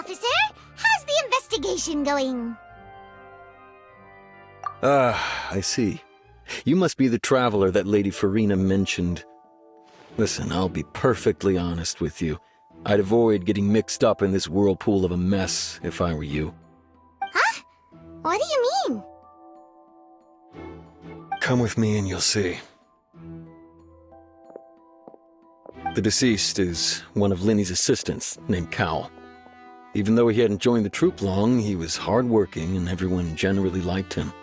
officer. How's the investigation going? I see. You must be the traveler that Lady Farina mentioned. Listen, I'll be perfectly honest with you. I'd avoid getting mixed up in this whirlpool of a mess if I were you. Huh? What do you mean? Come with me and you'll see. The deceased is one of Linny's assistants, named Cowell. Even though he hadn't joined the troupe long, he was hardworking and everyone generally liked him.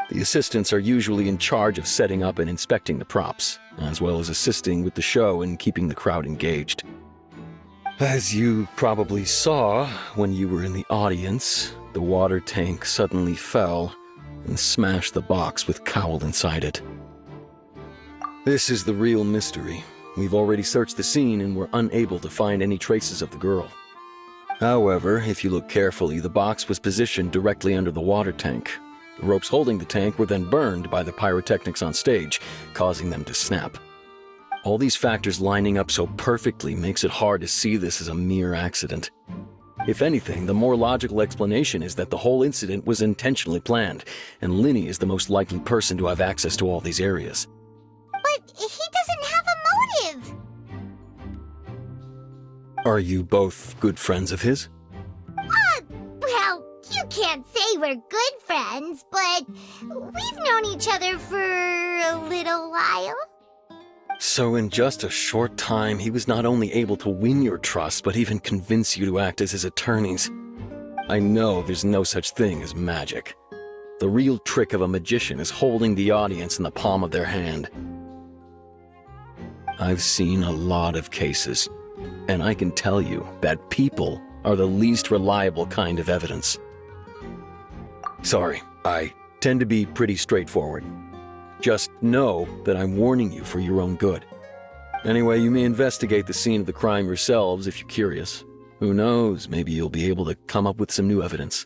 The assistants are usually in charge of setting up and inspecting the props, as well as assisting with the show and keeping the crowd engaged. As you probably saw when you were in the audience, the water tank suddenly fell and smashed the box with Cowell inside it. This is the real mystery. We've already searched the scene and were unable to find any traces of the girl. However, if you look carefully, the box was positioned directly under the water tank. The ropes holding the tank were then burned by the pyrotechnics on stage, causing them to snap. All these factors lining up so perfectly makes it hard to see this as a mere accident. If anything, the more logical explanation is that the whole incident was intentionally planned, and Linny is the most likely person to have access to all these areas. But he doesn't have a motive! Are you both good friends of his? Well, you can't say we're good friends, but we've known each other for a little while. So in just a short time, he was not only able to win your trust, but even convince you to act as his attorneys. I know there's no such thing as magic. The real trick of a magician is holding the audience in the palm of their hand. I've seen a lot of cases, and I can tell you that people are the least reliable kind of evidence. Sorry, I tend to be pretty straightforward. Just know that I'm warning you for your own good. Anyway, you may investigate the scene of the crime yourselves if you're curious. Who knows, maybe you'll be able to come up with some new evidence.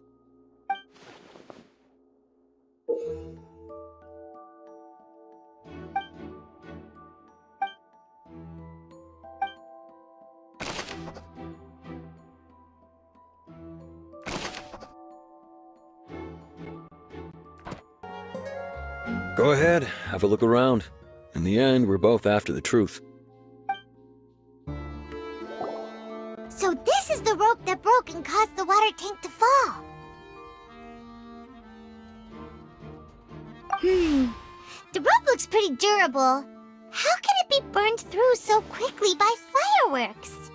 Go ahead, have a look around. In the end, we're both after the truth. So this is the rope that broke and caused the water tank to fall. The rope looks pretty durable. How can it be burned through so quickly by fireworks?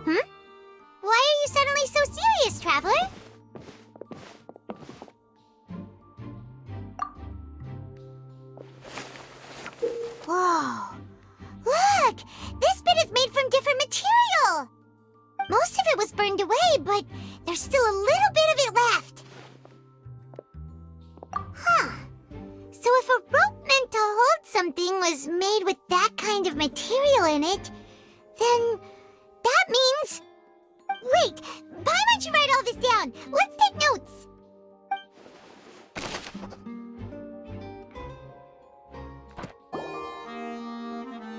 Why are you suddenly so serious, Traveler? Whoa! Look! This bit is made from different material! Most of it was burned away, but there's still a little bit of it left. Huh. So if a rope meant to hold something was made with that kind of material in it, then that means... Wait! Why don't you write all this down? Let's take notes!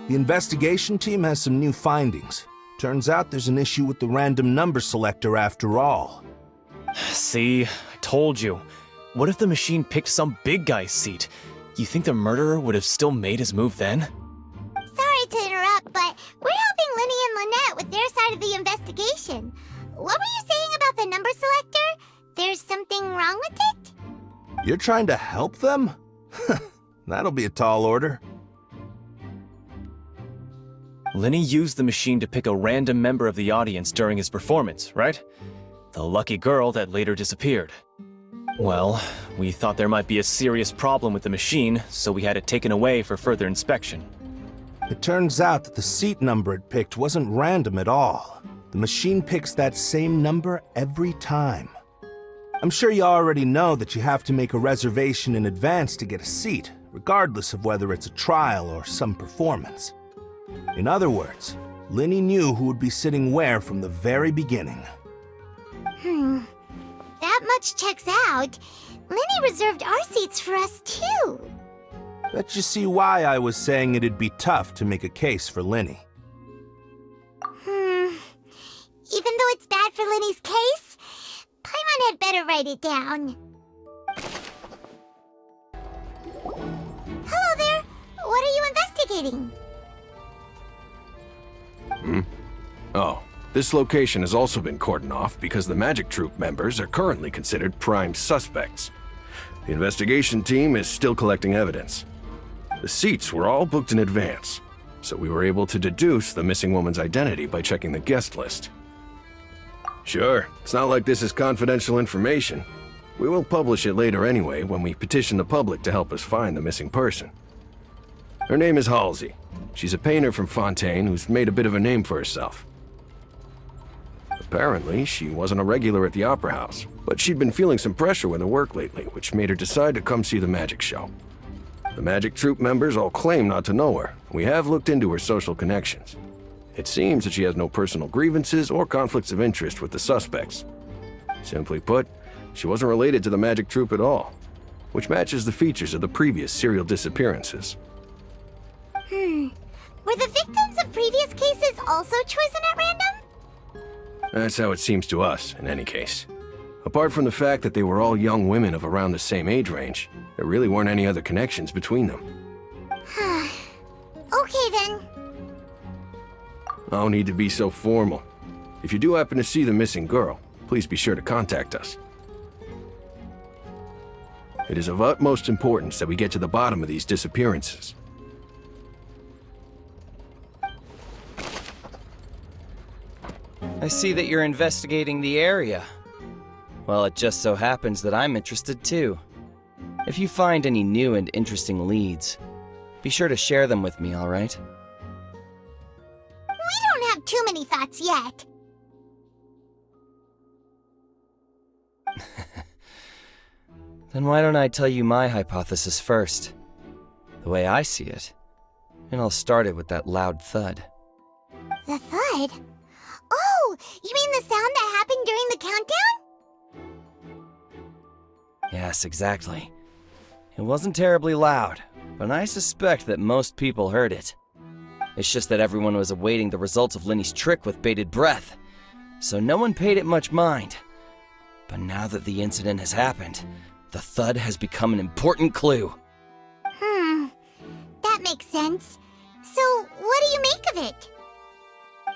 The investigation team has some new findings. Turns out there's an issue with the random number selector after all. See, I told you. What if the machine picked some big guy's seat? You think the murderer would have still made his move then? Sorry to interrupt, but we're helping Linny and Lynette with their side of the investigation. What were you saying about the number selector? There's something wrong with it? You're trying to help them? That'll be a tall order. Linny used the machine to pick a random member of the audience during his performance, right? The lucky girl that later disappeared. Well, we thought there might be a serious problem with the machine, so we had it taken away for further inspection. It turns out that the seat number it picked wasn't random at all. The machine picks that same number every time. I'm sure you already know that you have to make a reservation in advance to get a seat, regardless of whether it's a trial or some performance. In other words, Linny knew who would be sitting where from the very beginning. That much checks out. Linny reserved our seats for us, too. Bet you see why I was saying it'd be tough to make a case for Linny. even though it's bad for Linny's case, Paimon had better write it down. Hello there. What are you investigating? Oh, this location has also been cordoned off because the Magic Troop members are currently considered prime suspects. The investigation team is still collecting evidence. The seats were all booked in advance, so we were able to deduce the missing woman's identity by checking the guest list. Sure, it's not like this is confidential information. We will publish it later anyway when we petition the public to help us find the missing person. Her name is Halsey. She's a painter from Fontaine who's made a bit of a name for herself. Apparently, she wasn't a regular at the Opera House, but she'd been feeling some pressure with her work lately, which made her decide to come see the magic show. The Magic Troop members all claim not to know her. We have looked into her social connections. It seems that she has no personal grievances or conflicts of interest with the suspects. Simply put, she wasn't related to the Magic Troop at all, which matches the features of the previous serial disappearances. Were the victims of previous cases also chosen at random? That's how it seems to us, in any case. Apart from the fact that they were all young women of around the same age range, there really weren't any other connections between them. Okay then. No need to be so formal. If you do happen to see the missing girl, please be sure to contact us. It is of utmost importance that we get to the bottom of these disappearances. I see that you're investigating the area. Well, it just so happens that I'm interested too. If you find any new and interesting leads, be sure to share them with me, all right? We don't have too many thoughts yet. Then why don't I tell you my hypothesis first? The way I see it. And I'll start it with that loud thud. The thud? Oh, you mean the sound that happened during the countdown? Yes, exactly. It wasn't terribly loud, but I suspect that most people heard it. It's just that everyone was awaiting the results of Linny's trick with bated breath, so no one paid it much mind. But now that the incident has happened, the thud has become an important clue. That makes sense. So, what do you make of it?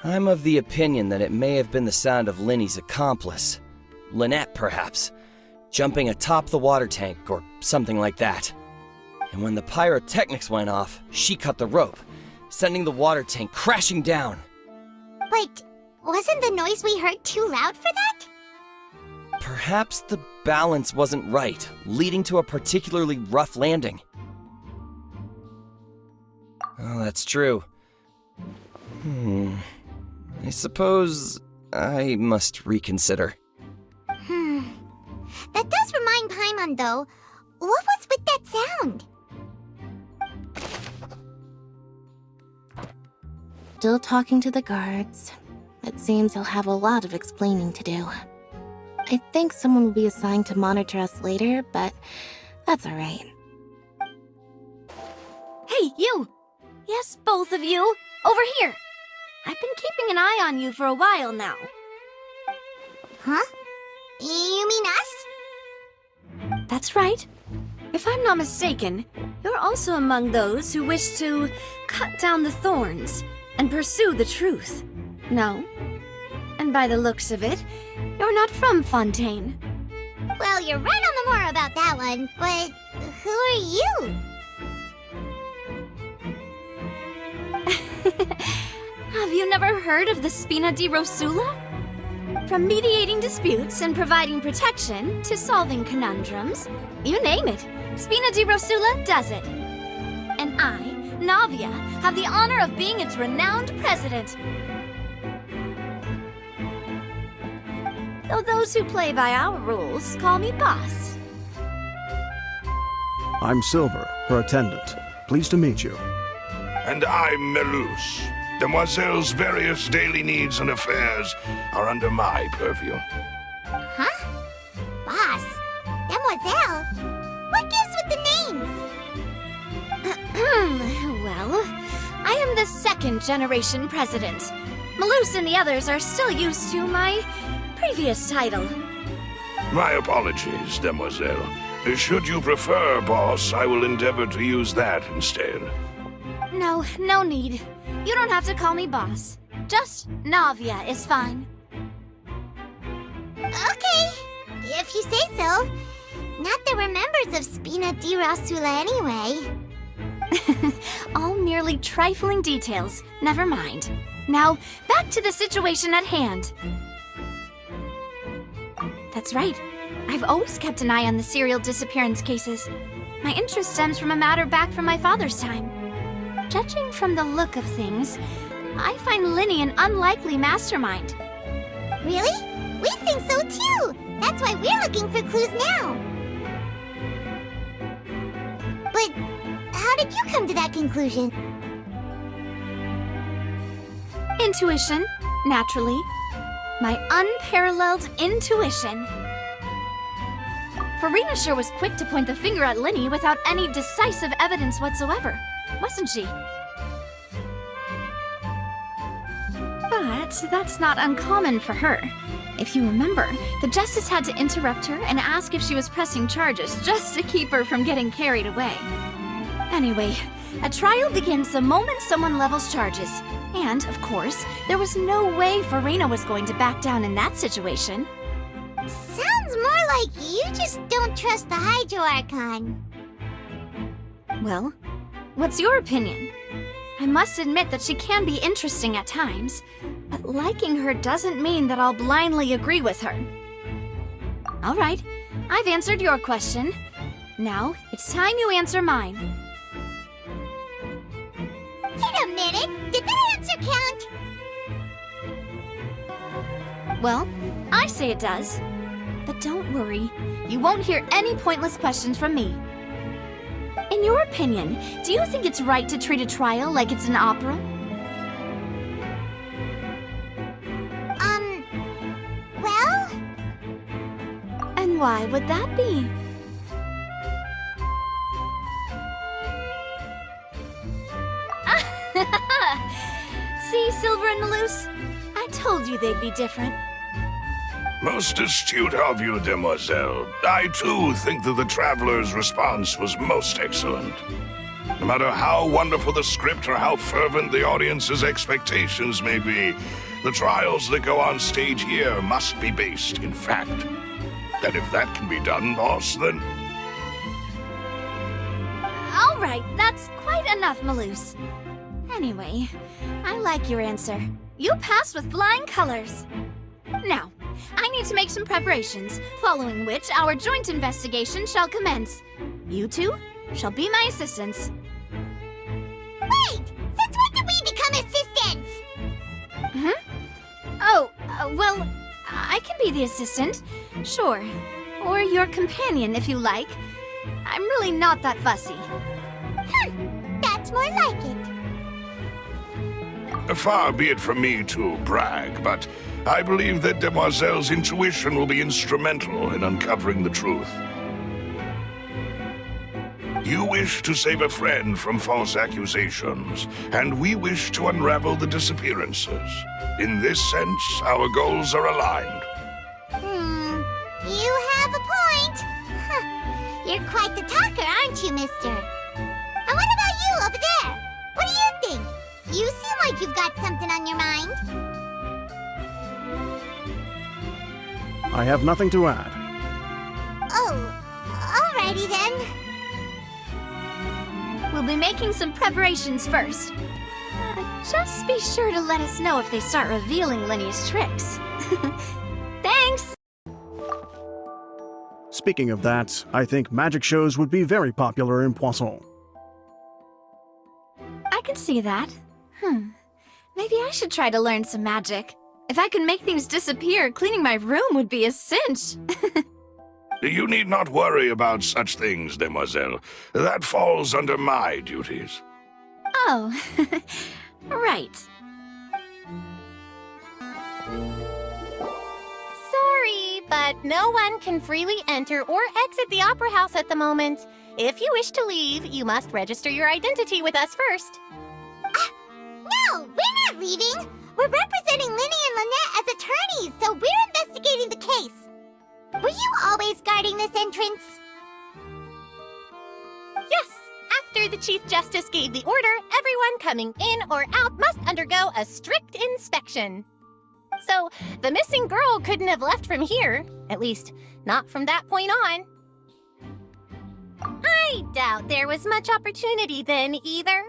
I'm of the opinion that it may have been the sound of Linny's accomplice, Lynette perhaps, jumping atop the water tank or something like that. And when the pyrotechnics went off, she cut the rope, sending the water tank crashing down. But wasn't the noise we heard too loud for that? Perhaps the balance wasn't right, leading to a particularly rough landing. Oh, that's true. I suppose I must reconsider. That does remind Paimon, though. What was with that sound? Still talking to the guards. It seems he'll have a lot of explaining to do. I think someone will be assigned to monitor us later, but that's alright. Hey, you! Yes, both of you! Over here! I've been keeping an eye on you for a while now. Huh? You mean us? That's right. If I'm not mistaken, you're also among those who wish to cut down the thorns and pursue the truth. No? And by the looks of it, you're not from Fontaine. Well, you're right on the more about that one, but who are you? Have you never heard of the Spina di Rosula? From mediating disputes and providing protection to solving conundrums, you name it, Spina di Rosula does it. And I, Navia, have the honor of being its renowned president. Though those who play by our rules call me boss. I'm Silver, her attendant. Pleased to meet you. And I'm Melus. Demoiselle's various daily needs and affairs are under my purview. Huh? Boss? Demoiselle? What gives with the names? Well, I am the second generation president. Malus and the others are still used to my previous title. My apologies, demoiselle. Should you prefer, boss, I will endeavor to use that instead. No need. You don't have to call me boss. Just Navia is fine. Okay, if you say so. Not that we're members of Spina di Rosula anyway. All merely trifling details. Never mind. Now, back to the situation at hand. That's right. I've always kept an eye on the serial disappearance cases. My interest stems from a matter back from my father's time. Judging from the look of things, I find Linny an unlikely mastermind. Really? We think so too! That's why we're looking for clues now. But how did you come to that conclusion? Intuition, naturally. My unparalleled intuition. Farina sure was quick to point the finger at Linny without any decisive evidence whatsoever, wasn't she? But that's not uncommon for her. If you remember, the Justice had to interrupt her and ask if she was pressing charges just to keep her from getting carried away. Anyway, a trial begins the moment someone levels charges. And, of course, there was no way Farina was going to back down in that situation. Sounds more like you just don't trust the Hydro Archon. Well, what's your opinion? I must admit that she can be interesting at times, but liking her doesn't mean that I'll blindly agree with her. All right, I've answered your question. Now, it's time you answer mine. Wait a minute! Did that answer count? Well, I say it does. But don't worry, you won't hear any pointless questions from me. In your opinion, do you think it's right to treat a trial like it's an opera? Well? And why would that be? See, Silver and Malus? I told you they'd be different. Most astute of you, demoiselle. I too think that the Traveler's response was most excellent. No matter how wonderful the script or how fervent the audience's expectations may be, the trials that go on stage here must be based in fact. And if that can be done, boss, then... All right, that's quite enough, Malus. Anyway, I like your answer. You passed with flying colors. Now, I need to make some preparations, following which our joint investigation shall commence. You two shall be my assistants. Wait! Since when did we become assistants? Oh, well, I can be the assistant, sure. Or your companion, if you like. I'm really not that fussy. That's more like it. Far be it from me to brag, but I believe that Demoiselle's intuition will be instrumental in uncovering the truth. You wish to save a friend from false accusations, and we wish to unravel the disappearances. In this sense, our goals are aligned. You have a point. You're quite the talker, aren't you, mister? And what about you over there? What do you think? You seem like you've got something on your mind. I have nothing to add. Oh, alrighty then. We'll be making some preparations first. Just be sure to let us know if they start revealing Linny's tricks. Thanks! Speaking of that, I think magic shows would be very popular in Poisson. I can see that. Maybe I should try to learn some magic. If I could make things disappear, cleaning my room would be a cinch. You need not worry about such things, demoiselle. That falls under my duties. Oh, right. Sorry, but no one can freely enter or exit the Opera House at the moment. If you wish to leave, you must register your identity with us first. No, we're not leaving. We're representing Linny and Lynette as attorneys, so we're investigating the case. Were you always guarding this entrance? Yes, after the Chief Justice gave the order, everyone coming in or out must undergo a strict inspection. So, the missing girl couldn't have left from here, at least not from that point on. I doubt there was much opportunity then either.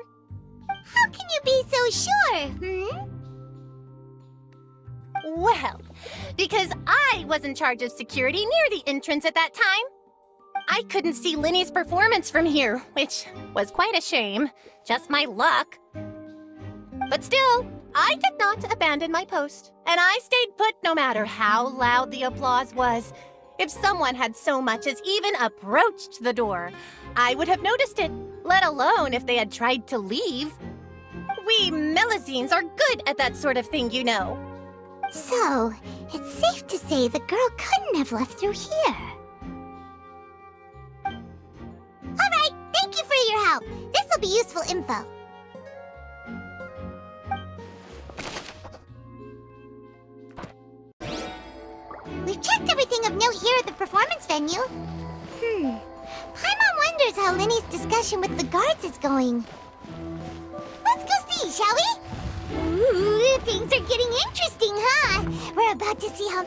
How can you be so sure, Well, because I was in charge of security near the entrance at that time. I couldn't see Linny's performance from here, which was quite a shame. Just my luck. But still, I did not abandon my post, and I stayed put no matter how loud the applause was. If someone had so much as even approached the door, I would have noticed it, let alone if they had tried to leave. We Melusines are good at that sort of thing, you know. So, it's safe to say the girl couldn't have left through here. Alright, thank you for your help. This'll be useful info. We've checked everything of note here at the performance venue. Paimon wonders how Linny's discussion with the guards is going. Let's go see, shall we? Ooh, things are getting interesting, huh? We're about to see how...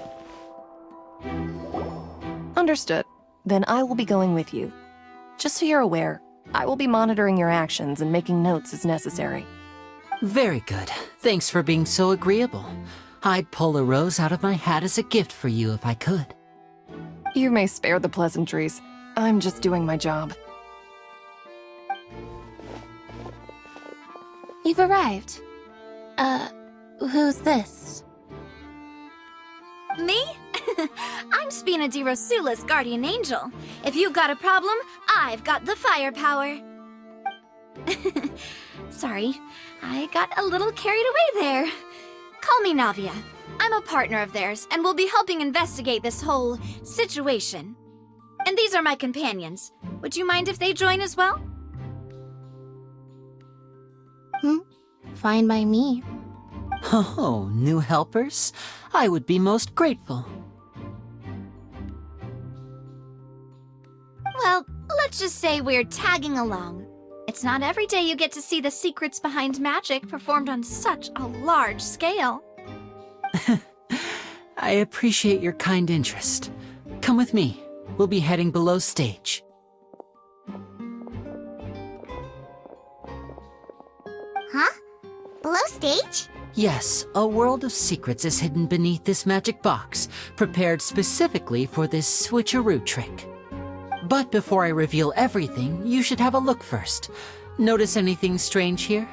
Understood. Then I will be going with you. Just so you're aware, I will be monitoring your actions and making notes as necessary. Very good. Thanks for being so agreeable. I'd pull a rose out of my hat as a gift for you if I could. You may spare the pleasantries. I'm just doing my job. You've arrived. Who's this? Me? I'm Spina di Rosula's guardian angel. If you've got a problem, I've got the firepower. Sorry, I got a little carried away there. Call me Navia. I'm a partner of theirs, and will be helping investigate this whole situation. And these are my companions. Would you mind if they join as well? Fine by me. Oh, new helpers? I would be most grateful. Well, let's just say we're tagging along. It's not every day you get to see the secrets behind magic performed on such a large scale. I appreciate your kind interest. Come with me. We'll be heading below stage. Huh? Below stage? Yes, a world of secrets is hidden beneath this magic box, prepared specifically for this switcheroo trick. But before I reveal everything, you should have a look first. Notice anything strange here?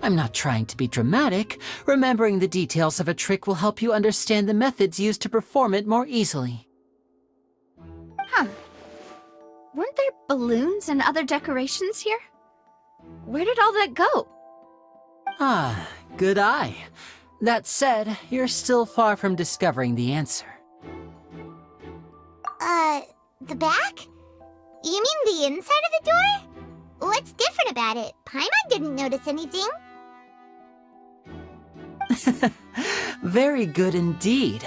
I'm not trying to be dramatic. Remembering the details of a trick will help you understand the methods used to perform it more easily. Huh. Weren't there balloons and other decorations here? Where did all that go? Ah, good eye. That said, you're still far from discovering the answer. The back? You mean the inside of the door? What's different about it? Paimon didn't notice anything. Very good indeed.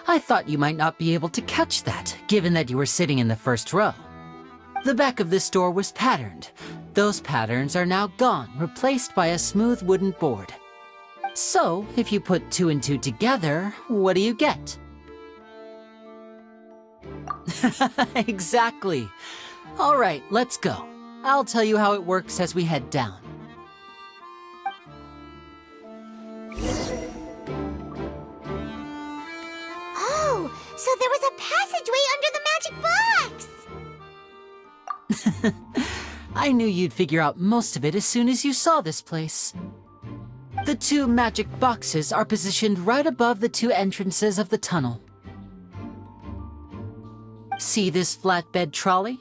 I thought you might not be able to catch that, given that you were sitting in the first row. The back of this door was patterned. Those patterns are now gone, replaced by a smooth wooden board. So, if you put 2 and 2 together, what do you get? Exactly. All right, let's go. I'll tell you how it works as we head down. Oh, so there was a passageway under the magic box! I knew you'd figure out most of it as soon as you saw this place. The 2 magic boxes are positioned right above the 2 entrances of the tunnel. See this flatbed trolley?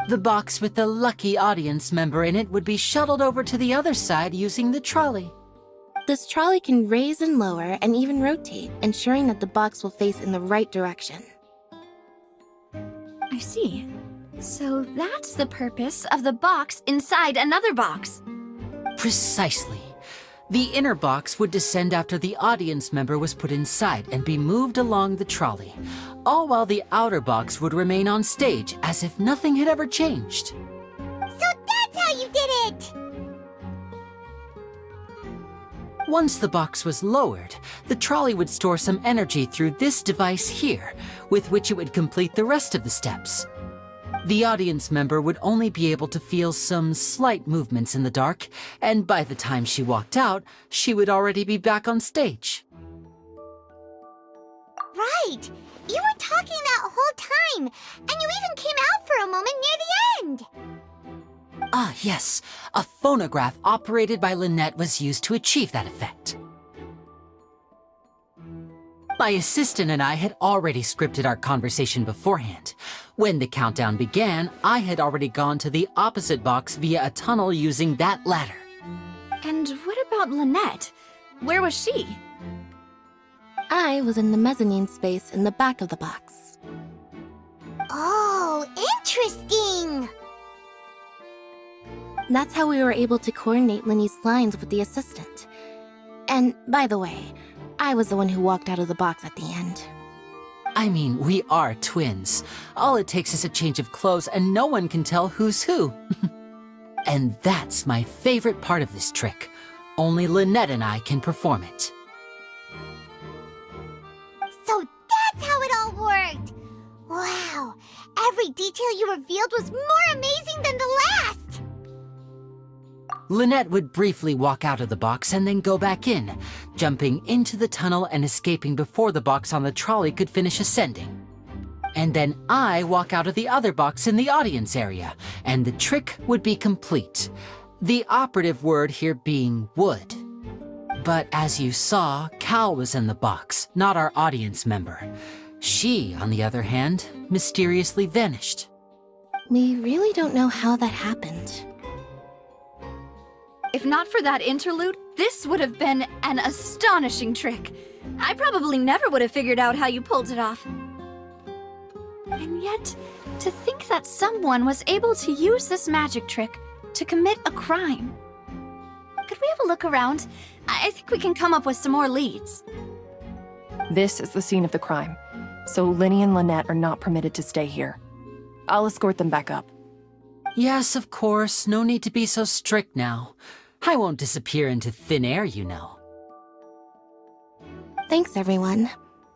The box with the lucky audience member in it would be shuttled over to the other side using the trolley. This trolley can raise and lower and even rotate, ensuring that the box will face in the right direction. I see. So that's the purpose of the box inside another box. Precisely. The inner box would descend after the audience member was put inside and be moved along the trolley, all while the outer box would remain on stage as if nothing had ever changed. So that's how you did it! Once the box was lowered, the trolley would store some energy through this device here, with which it would complete the rest of the steps. The audience member would only be able to feel some slight movements in the dark, and by the time she walked out, she would already be back on stage. Right! You were talking that whole time, and you even came out for a moment near the end! Ah, yes. A phonograph operated by Lynette was used to achieve that effect. My assistant and I had already scripted our conversation beforehand. When the countdown began, I had already gone to the opposite box via a tunnel using that ladder. And what about Lynette? Where was she? I was in the mezzanine space in the back of the box. Oh, interesting! That's how we were able to coordinate Linny's lines with the assistant. And, by the way, I was the one who walked out of the box at the end. I mean, we are twins. All it takes is a change of clothes and no one can tell who's who. And that's my favorite part of this trick. Only Lynette and I can perform it. So that's how it all worked! Wow, every detail you revealed was more amazing than the last! Lynette would briefly walk out of the box and then go back in, jumping into the tunnel and escaping before the box on the trolley could finish ascending. And then I walk out of the other box in the audience area, and the trick would be complete. The operative word here being would. But as you saw, Cal was in the box, not our audience member. She, on the other hand, mysteriously vanished. We really don't know how that happened. If not for that interlude, this would have been an astonishing trick. I probably never would have figured out how you pulled it off. And yet, to think that someone was able to use this magic trick to commit a crime. Could we have a look around? I think we can come up with some more leads. This is the scene of the crime, so Linny and Lynette are not permitted to stay here. I'll escort them back up. Yes, of course. No need to be so strict now. I won't disappear into thin air, you know. Thanks, everyone.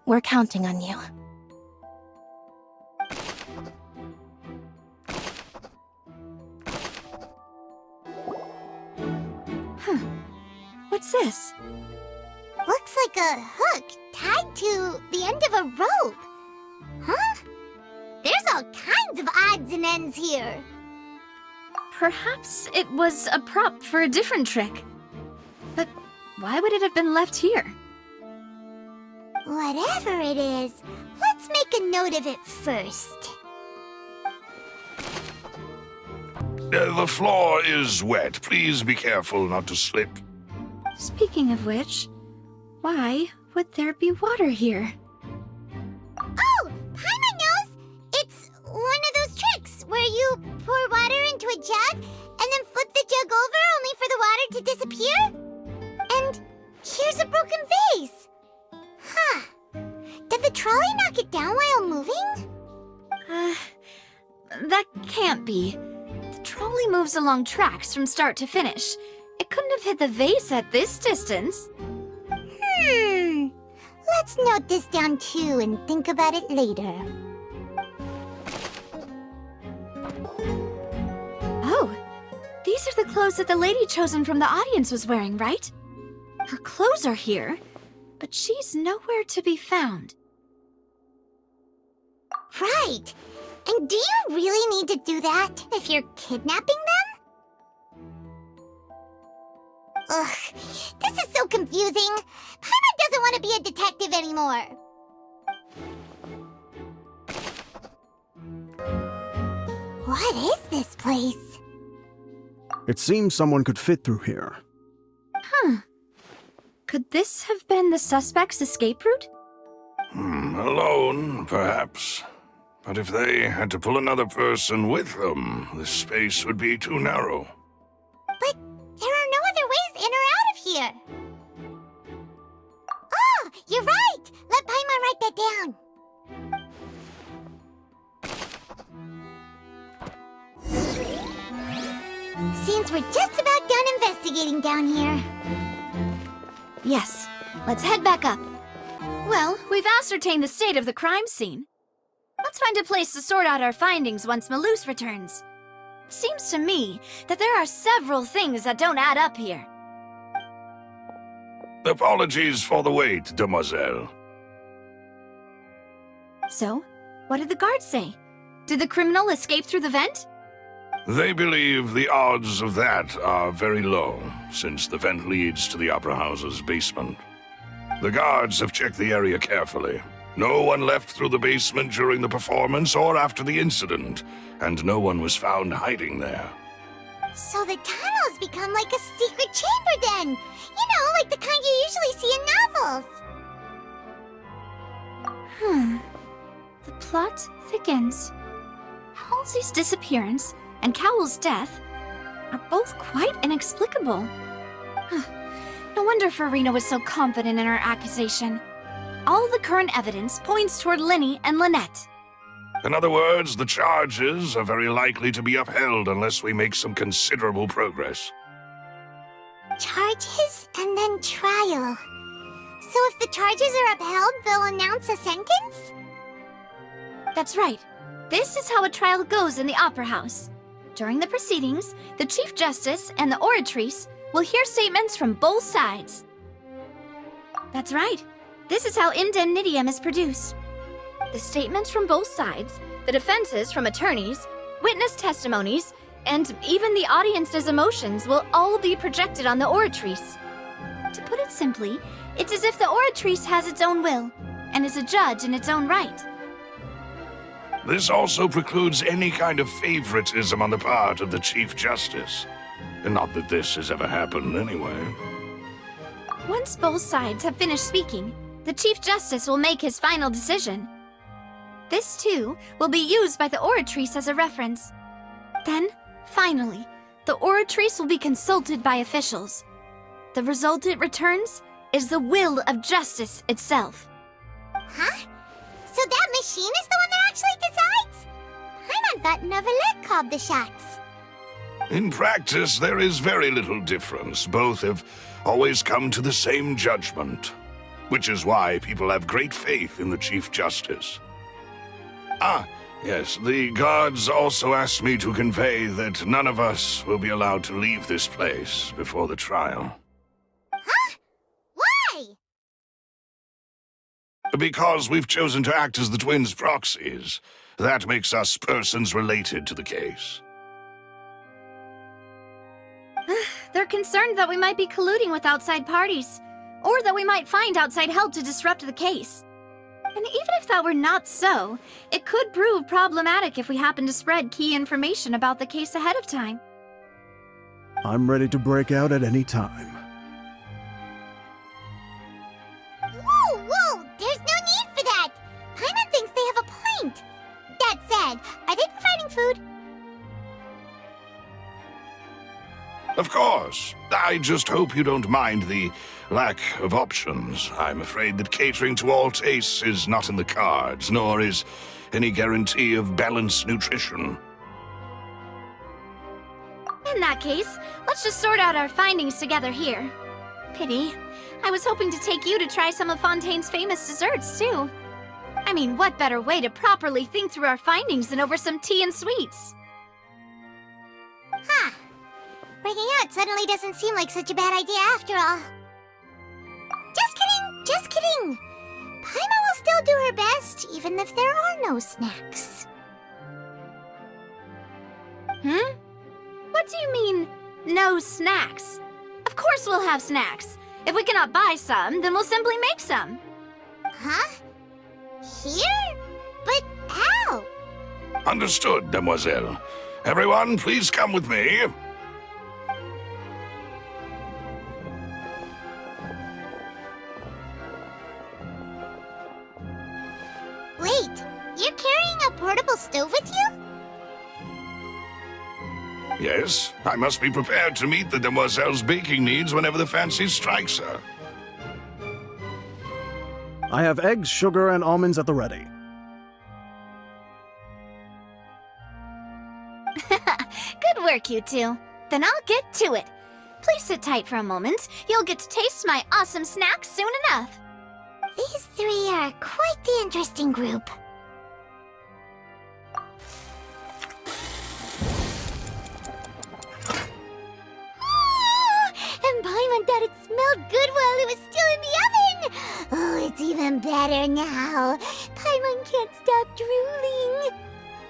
We're counting on you. What's this? Looks like a hook tied to the end of a rope. Huh? There's all kinds of odds and ends here. Perhaps it was a prop for a different trick. But why would it have been left here? Whatever it is, let's make a note of it first. The floor is wet. Please be careful not to slip. Speaking of which, why would there be water here? Oh, Paimon knows! It's one of those tricks where you pour water into a jug and then flip the jug over only for the water to disappear? And here's a broken vase. Huh. Did the trolley knock it down while moving? That can't be. The trolley moves along tracks from start to finish. It couldn't have hit the vase at this distance. Let's note this down too and think about it later. Oh, these are the clothes that the lady chosen from the audience was wearing, right? Her clothes are here, but she's nowhere to be found. Right. And do you really need to do that if you're kidnapping them? Ugh, this is so confusing. Paimon doesn't want to be a detective anymore. What is this place? It seems someone could fit through here. Huh. Could this have been the suspect's escape route? Alone, perhaps. But if they had to pull another person with them, the space would be too narrow. But there are no other ways in or out of here. Oh, you're right! Let Paimon write that down. Seems we're just about done investigating down here. Yes, let's head back up. Well, we've ascertained the state of the crime scene. Let's find a place to sort out our findings once Malus returns. It seems to me that there are several things that don't add up here. Apologies for the wait, demoiselle. So, what did the guards say? Did the criminal escape through the vent? They believe the odds of that are very low, since the vent leads to the Opera House's basement. The guards have checked the area carefully. No one left through the basement during the performance or after the incident, and no one was found hiding there. So the tunnels become like a secret chamber then! You know, like the kind you usually see in novels! The plot thickens. Halsey's disappearance and Cowell's death are both quite inexplicable. No wonder Farina was so confident in her accusation. All the current evidence points toward Linny and Lynette. In other words, the charges are very likely to be upheld unless we make some considerable progress. Charges and then trial. So if the charges are upheld, they'll announce a sentence? That's right. This is how a trial goes in the Opera House. During the proceedings, the Chief Justice and the Oratrice will hear statements from both sides. That's right. This is how indemnitium is produced. The statements from both sides, the defenses from attorneys, witness testimonies, and even the audience's emotions will all be projected on the Oratrice. To put it simply, it's as if the Oratrice has its own will, and is a judge in its own right. This also precludes any kind of favoritism on the part of the Chief Justice. And not that this has ever happened anyway. Once both sides have finished speaking, the Chief Justice will make his final decision. This, too, will be used by the Oratrice as a reference. Then, finally, the Oratrice will be consulted by officials. The result it returns is the will of justice itself. Huh? So that machine is the one that actually decides? Paimon thought Neuvillette called the shots. In practice, there is very little difference. Both have always come to the same judgment, which is why people have great faith in the Chief Justice. Ah, yes, the guards also asked me to convey that none of us will be allowed to leave this place before the trial. Huh? Why? Because we've chosen to act as the twins' proxies. That makes us persons related to the case. They're concerned that we might be colluding with outside parties, or that we might find outside help to disrupt the case. And even if that were not so, it could prove problematic if we happen to spread key information about the case ahead of time. I'm ready to break out at any time. Whoa! There's no need for that! Paimon thinks they have a point. That said, are they providing food? Of course. I just hope you don't mind the lack of options. I'm afraid that catering to all tastes is not in the cards, nor is any guarantee of balanced nutrition. In that case, let's just sort out our findings together here. Pity. I was hoping to take you to try some of Fontaine's famous desserts, too. I mean, what better way to properly think through our findings than over some tea and sweets? Huh. Breaking out suddenly doesn't seem like such a bad idea after all. Just kidding! Paimon will still do her best, even if there are no snacks. What do you mean, no snacks? Of course we'll have snacks. If we cannot buy some, then we'll simply make some. Huh? Here? But how? Understood, demoiselle. Everyone, please come with me. Wait, You're carrying a portable stove with you? Yes, I must be prepared to meet the demoiselle's baking needs whenever the fancy strikes her. I have eggs, sugar, and almonds at the ready. Good work, you two. Then I'll get to it. Please sit tight for a moment. You'll get to taste my awesome snack soon enough. These three are quite the interesting group. And Paimon thought it smelled good while it was still in the oven! Oh, it's even better now. Paimon can't stop drooling.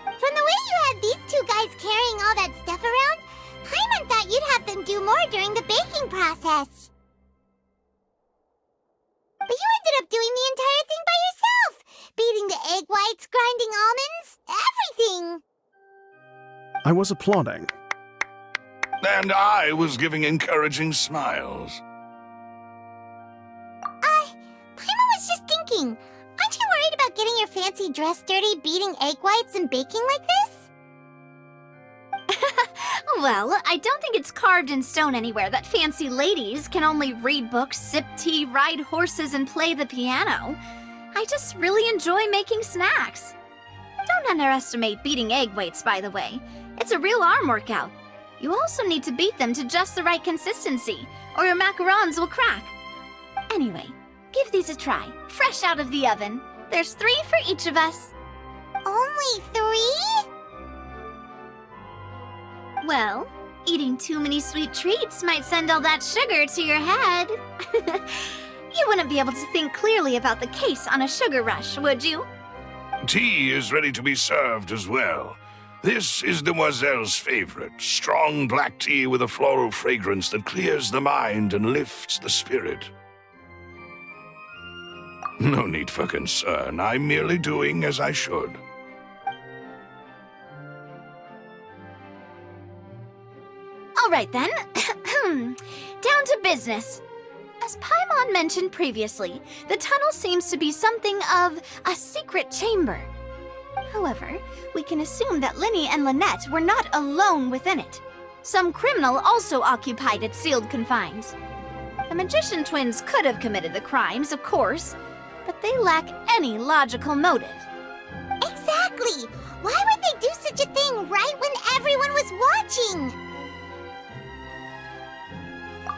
From the way you had these two guys carrying all that stuff around, Paimon thought you'd have them do more during the baking process. But you ended up doing the entire thing by yourself! Beating the egg whites, grinding almonds, everything! I was applauding. And I was giving encouraging smiles. Paimon was just thinking, aren't you worried about getting your fancy dress dirty beating egg whites and baking like this? Well, I don't think it's carved in stone anywhere that fancy ladies can only read books, sip tea, ride horses, and play the piano. I just really enjoy making snacks. Don't underestimate beating egg whites, by the way. It's a real arm workout. You also need to beat them to just the right consistency, or your macarons will crack. Anyway, give these a try, fresh out of the oven. There's 3 for each of us. Only 3? Well, eating too many sweet treats might send all that sugar to your head. You wouldn't be able to think clearly about the case on a sugar rush, would you? Tea is ready to be served as well. This is Demoiselle's favorite, strong black tea with a floral fragrance that clears the mind and lifts the spirit. No need for concern. I'm merely doing as I should. All right then. Down to business. As Paimon mentioned previously, the tunnel seems to be something of a secret chamber. However, we can assume that Linny and Lynette were not alone within it. Some criminal also occupied its sealed confines. The magician twins could have committed the crimes, of course, but they lack any logical motive. Exactly! Why would they do such a thing right when everyone was watching?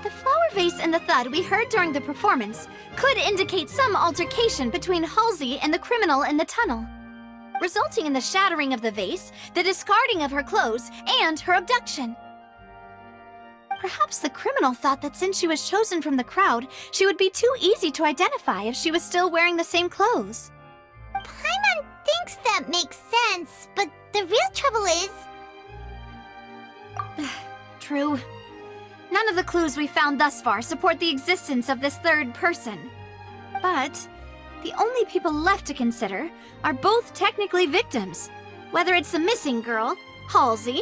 The flower vase and the thud we heard during the performance could indicate some altercation between Halsey and the criminal in the tunnel, resulting in the shattering of the vase, the discarding of her clothes, and her abduction. Perhaps the criminal thought that since she was chosen from the crowd, she would be too easy to identify if she was still wearing the same clothes. Paimon thinks that makes sense, but the real trouble is... True. None of the clues we found thus far support the existence of this third person. But the only people left to consider are both technically victims, whether it's the missing girl, Halsey,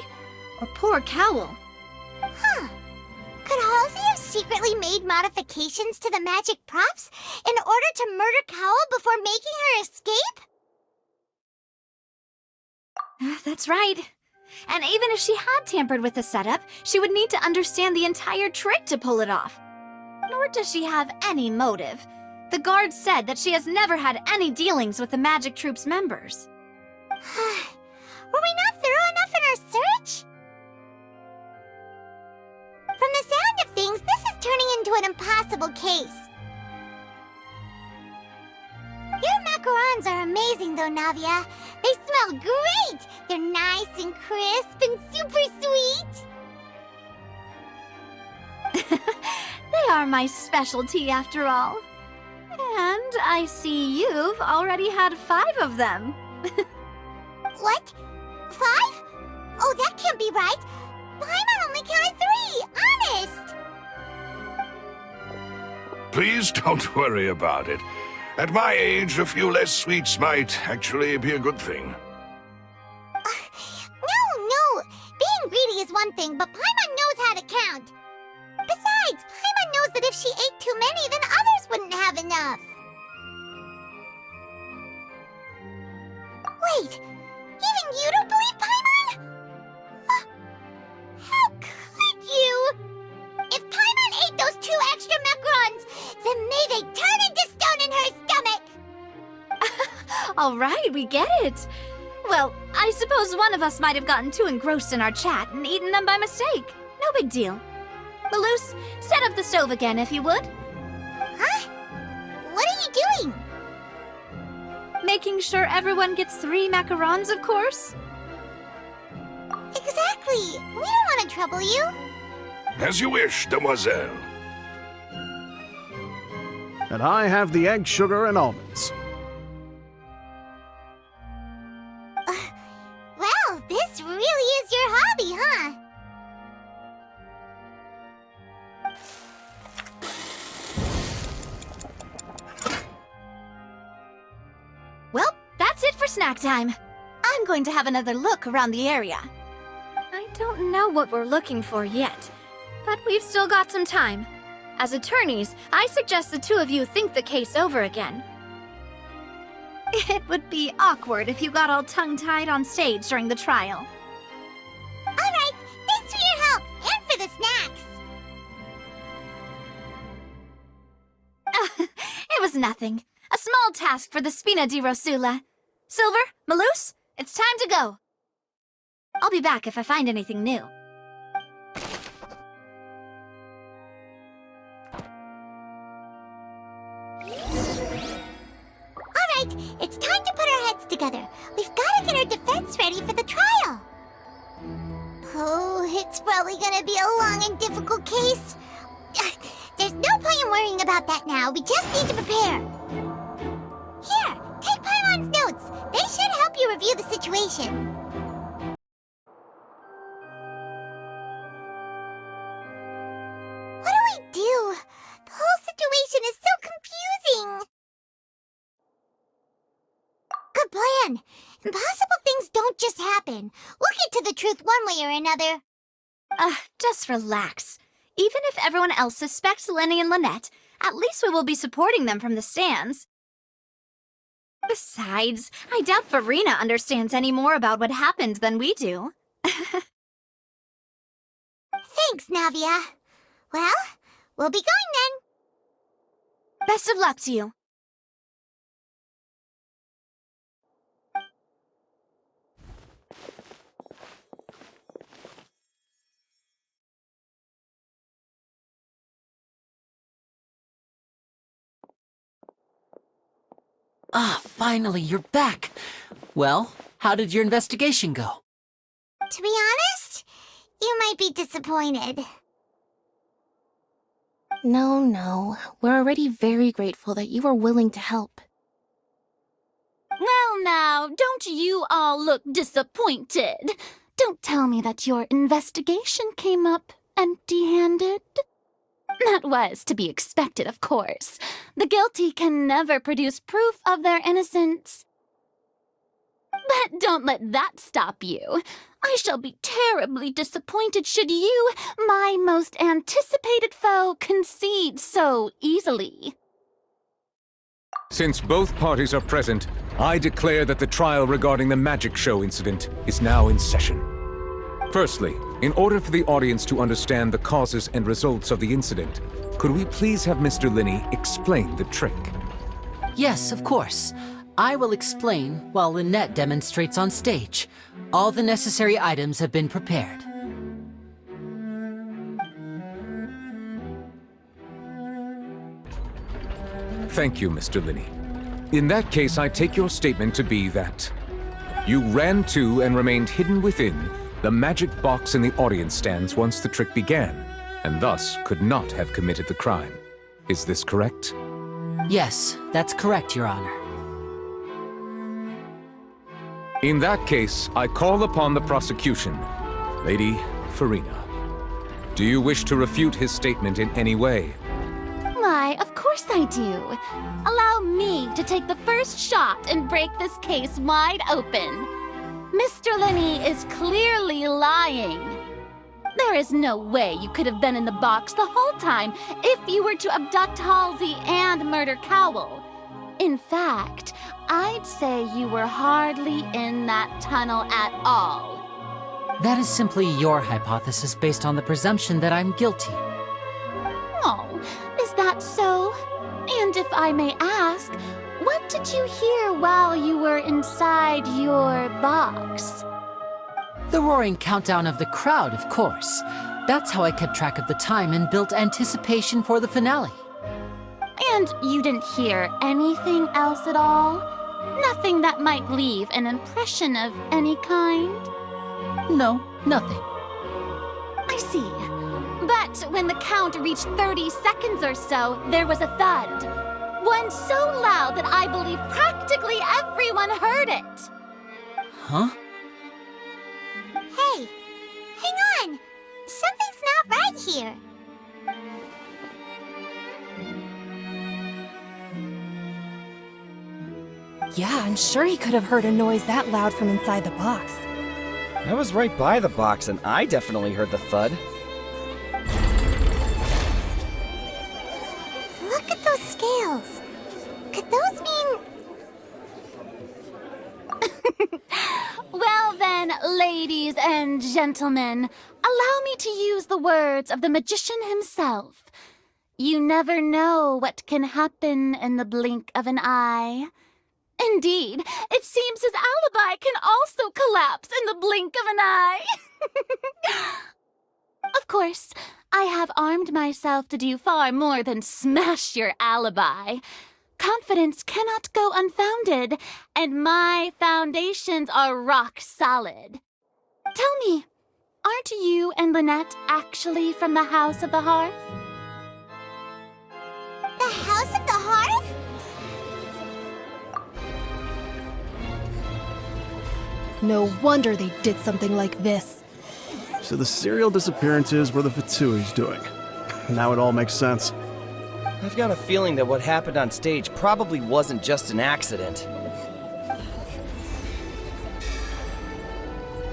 or poor Cowell. Huh. Could Halsey have secretly made modifications to the magic props in order to murder Cowell before making her escape? That's right. And even if she had tampered with the setup, she would need to understand the entire trick to pull it off. Nor does she have any motive. The guards said that she has never had any dealings with the Magic Troop's members. Were we not thorough enough in our search? From the sound of things, this is turning into an impossible case. Your macarons are amazing though, Navia. They smell great! They're nice and crisp and super sweet! They are my specialty after all. And I see you've already had 5 of them. What? 5? Oh, that can't be right. Paimon only counted 3, honest! Please don't worry about it. At my age, a few less sweets might actually be a good thing. No. Being greedy is one thing, but Paimon knows how to count. Besides, Paimon knows that if she ate too many, then others wouldn't have enough. Wait, even you don't believe Paimon? How could you? If Paimon ate those 2 extra macarons, then may they turn into stone in her stomach! All right, we get it. Well, I suppose one of us might have gotten too engrossed in our chat and eaten them by mistake. No big deal. Maloose, set up the stove again if you would. Huh? What are you doing? Making sure everyone gets 3 macarons, of course. Exactly. We don't want to trouble you. As you wish, demoiselle. And I have the egg, sugar, and almonds. Well, this really is your hobby, huh? Well, that's it for snack time. I'm going to have another look around the area. I don't know what we're looking for yet, but we've still got some time. As attorneys, I suggest the 2 of you think the case over again. It would be awkward if you got all tongue-tied on stage during the trial. All right, thanks for your help and for the snacks. It was nothing. A small task for the Spina di Rosula. Silver, Maloose, it's time to go. I'll be back if I find anything new. All right, it's time to put our heads together. We've got to get our defense ready for the trial. Oh, it's probably gonna be a long and difficult case. There's no point in worrying about that now. We just need to prepare. Here, take Paimon's notes. They should help you review the situation. What do we do? The whole situation is so confusing. Good plan. Impossible things don't just happen. We'll get to the truth one way or another. Just relax. Even if everyone else suspects Lenny and Lynette, at least we will be supporting them from the stands. Besides, I doubt Farina understands any more about what happened than we do. Thanks, Navia. Well, we'll be going then. Best of luck to you. Ah, finally, you're back. Well, how did your investigation go? To be honest, you might be disappointed. No. We're already very grateful that you were willing to help. Well now, don't you all look disappointed. Don't tell me that your investigation came up empty-handed. That was to be expected, of course. The guilty can never produce proof of their innocence. But don't let that stop you. I shall be terribly disappointed should you, my most anticipated foe, concede so easily. Since both parties are present, I declare that the trial regarding the magic show incident is now in session. Firstly, in order for the audience to understand the causes and results of the incident, could we please have Mr. Linney explain the trick? Yes, of course. I will explain while Lynette demonstrates on stage. All the necessary items have been prepared. Thank you, Mr. Linney. In that case, I take your statement to be that you ran to and remained hidden within the magic box in the audience stands once the trick began, and thus could not have committed the crime. Is this correct? Yes, that's correct, Your Honor. In that case, I call upon the prosecution. Lady Farina, do you wish to refute his statement in any way? Why, of course I do. Allow me to take the first shot and break this case wide open. Mr. Linney is clearly lying. There is no way you could have been in the box the whole time if you were to abduct Halsey and murder Cowell. In fact, I'd say you were hardly in that tunnel at all. That is simply your hypothesis based on the presumption that I'm guilty. Oh, is that so? And if I may ask, what did you hear while you were inside your box? The roaring countdown of the crowd, of course. That's how I kept track of the time and built anticipation for the finale. And you didn't hear anything else at all? Nothing that might leave an impression of any kind? No, nothing. I see. But when the count reached 30 seconds or so, there was a thud. One so loud that I believe practically everyone heard it. Huh? Hey, hang on. Something's not right here. Yeah, I'm sure he could have heard a noise that loud from inside the box. I was right by the box and I definitely heard the thud. Look at those scales. Could those mean... Well then, ladies and gentlemen, allow me to use the words of the magician himself. You never know what can happen in the blink of an eye. Indeed, it seems his alibi can also collapse in the blink of an eye. Of course, I have armed myself to do far more than smash your alibi. Confidence cannot go unfounded, and my foundations are rock solid. Tell me, aren't you and Lynette actually from the House of the Hearth? The House of the Hearth? No wonder they did something like this. So the serial disappearances were the Fatsui's doing. Now it all makes sense. I've got a feeling that what happened on stage probably wasn't just an accident.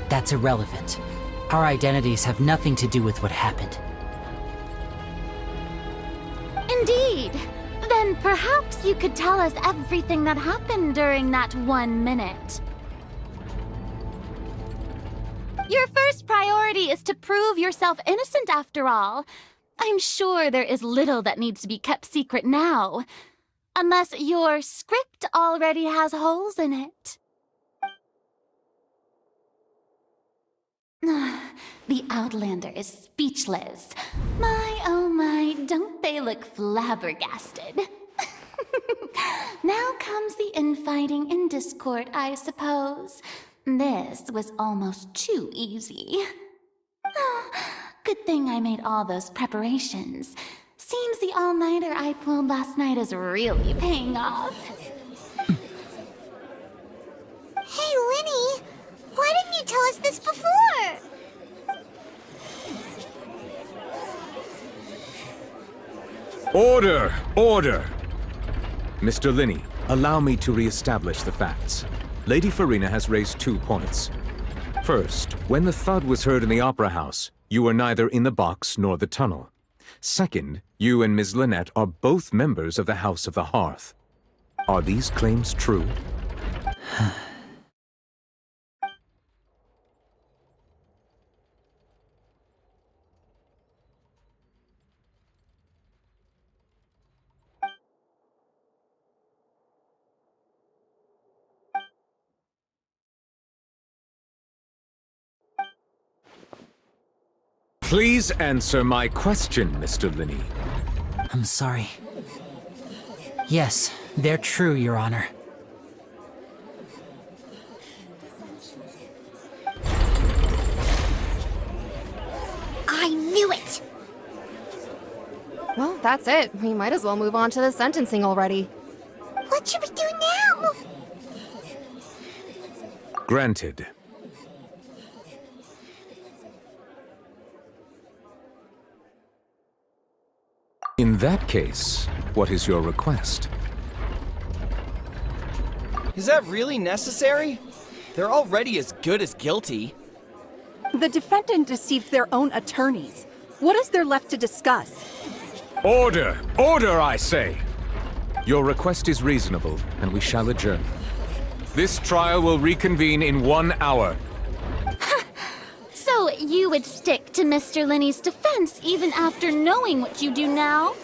That's irrelevant. Our identities have nothing to do with what happened. Indeed. Then perhaps you could tell us everything that happened during that 1 minute. Your first priority is to prove yourself innocent, after all. I'm sure there is little that needs to be kept secret now. Unless your script already has holes in it. The Outlander is speechless. My, oh my, don't they look flabbergasted? Now comes the infighting and discord, I suppose. This was almost too easy. Good thing I made all those preparations. Seems the all-nighter I pulled last night is really paying off. Hey, Linny! Why didn't you tell us this before? Order! Order! Mr. Linney, allow me to re-establish the facts. Lady Farina has raised 2 points. First, when the thud was heard in the Opera House, you were neither in the box nor the tunnel. Second, you and Ms. Lynette are both members of the House of the Hearth. Are these claims true? Please answer my question, Mr. Linney. I'm sorry. Yes, they're true, Your Honor. I knew it! Well, that's it. We might as well move on to the sentencing already. What should we do now? Granted. In that case, what is your request? Is that really necessary? They're already as good as guilty. The defendant deceived their own attorneys. What is there left to discuss? Order! Order, I say! Your request is reasonable, and we shall adjourn. This trial will reconvene in 1 hour. So you would stick to Mr. Linney's defense even after knowing what you do now?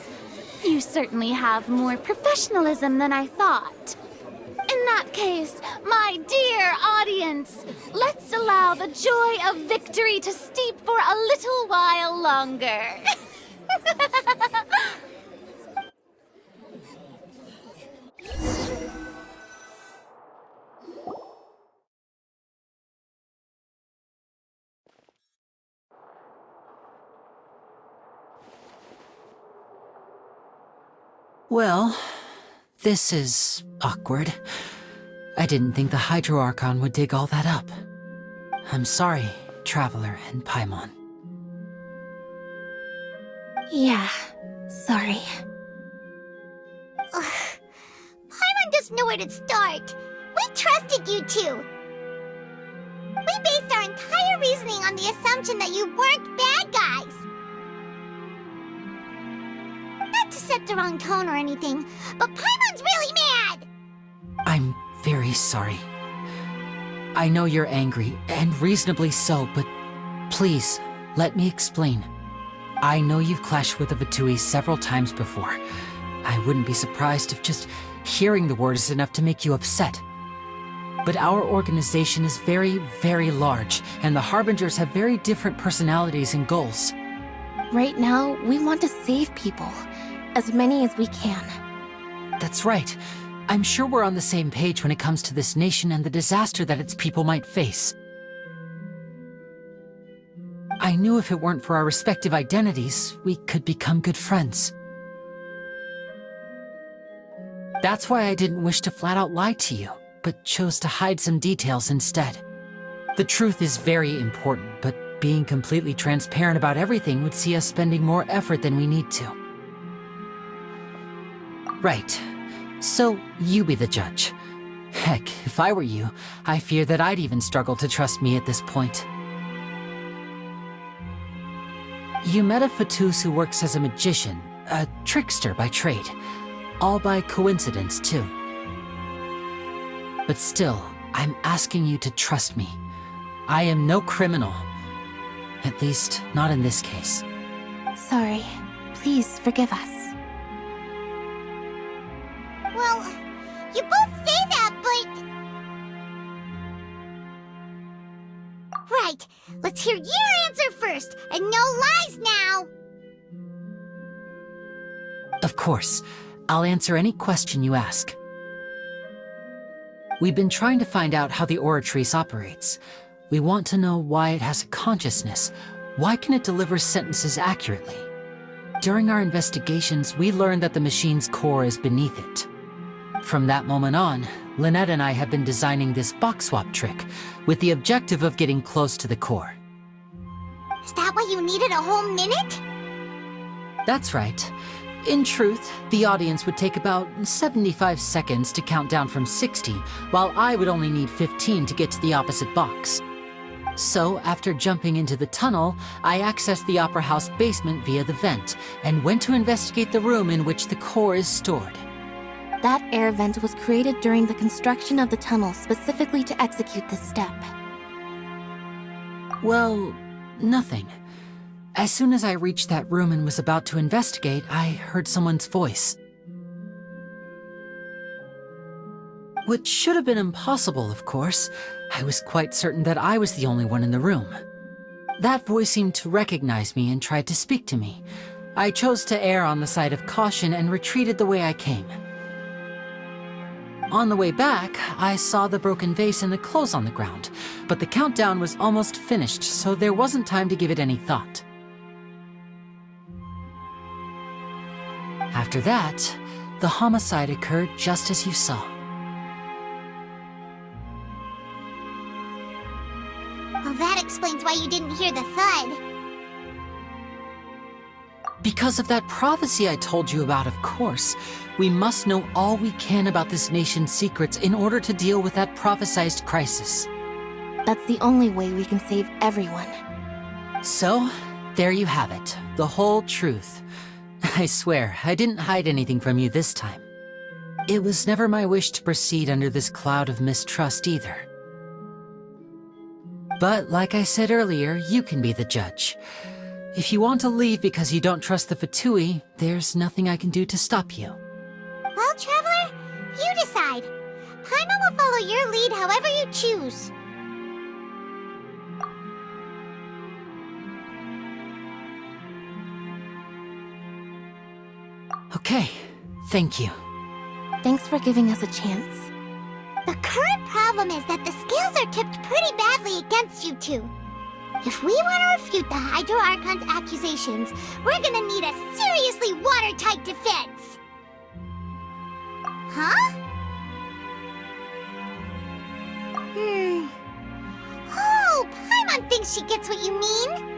You certainly have more professionalism than I thought. In that case, my dear audience, let's allow the joy of victory to steep for a little while longer. Well, this is awkward. I didn't think the Hydro Archon would dig all that up. I'm sorry, Traveler and Paimon. Yeah, sorry. Paimon doesn't know where to start. We trusted you two. We based our entire reasoning on the assumption that you weren't bad guys. Not to set the wrong tone or anything, but Paimon's really mad! I'm very sorry. I know you're angry, and reasonably so, but please, let me explain. I know you've clashed with the Fatui several times before. I wouldn't be surprised if just hearing the word is enough to make you upset. But our organization is very, very large, and the Harbingers have very different personalities and goals. Right now, we want to save people. As many as we can. That's right. I'm sure we're on the same page when it comes to this nation and the disaster that its people might face. I knew if it weren't for our respective identities, we could become good friends. That's why I didn't wish to flat out lie to you, but chose to hide some details instead. The truth is very important, but being completely transparent about everything would see us spending more effort than we need to. Right. So, you be the judge. Heck, if I were you, I fear that I'd even struggle to trust me at this point. You met a Fatus who works as a magician, a trickster by trade. All by coincidence, too. But still, I'm asking you to trust me. I am no criminal. At least, not in this case. Sorry. Please forgive us. Well, you both say that, but... Right, let's hear your answer first, and no lies now! Of course. I'll answer any question you ask. We've been trying to find out how the Oratrice operates. We want to know why it has a consciousness. Why can it deliver sentences accurately? During our investigations, we learned that the machine's core is beneath it. From that moment on, Lynette and I have been designing this box swap trick, with the objective of getting close to the core. Is that why you needed a whole minute? That's right. In truth, the audience would take about 75 seconds to count down from 60, while I would only need 15 to get to the opposite box. So, after jumping into the tunnel, I accessed the Opera House basement via the vent, and went to investigate the room in which the core is stored. That air vent was created during the construction of the tunnel specifically to execute this step. Well, nothing. As soon as I reached that room and was about to investigate, I heard someone's voice. Which should have been impossible, of course. I was quite certain that I was the only one in the room. That voice seemed to recognize me and tried to speak to me. I chose to err on the side of caution and retreated the way I came. On the way back, I saw the broken vase and the clothes on the ground, but the countdown was almost finished, so there wasn't time to give it any thought. After that, the homicide occurred just as you saw. Well, that explains why you didn't hear the thud. Because of that prophecy I told you about, of course. We must know all we can about this nation's secrets in order to deal with that prophesized crisis. That's the only way we can save everyone. So, there you have it. The whole truth. I swear, I didn't hide anything from you this time. It was never my wish to proceed under this cloud of mistrust either. But like I said earlier, you can be the judge. If you want to leave because you don't trust the Fatui, there's nothing I can do to stop you. Well, Traveler, you decide. Paimon will follow your lead however you choose. Okay, thank you. Thanks for giving us a chance. The current problem is that the scales are tipped pretty badly against you two. If we want to refute the Hydro Archon's accusations, we're gonna need a seriously watertight defense. Huh? Oh, Paimon thinks she gets what you mean.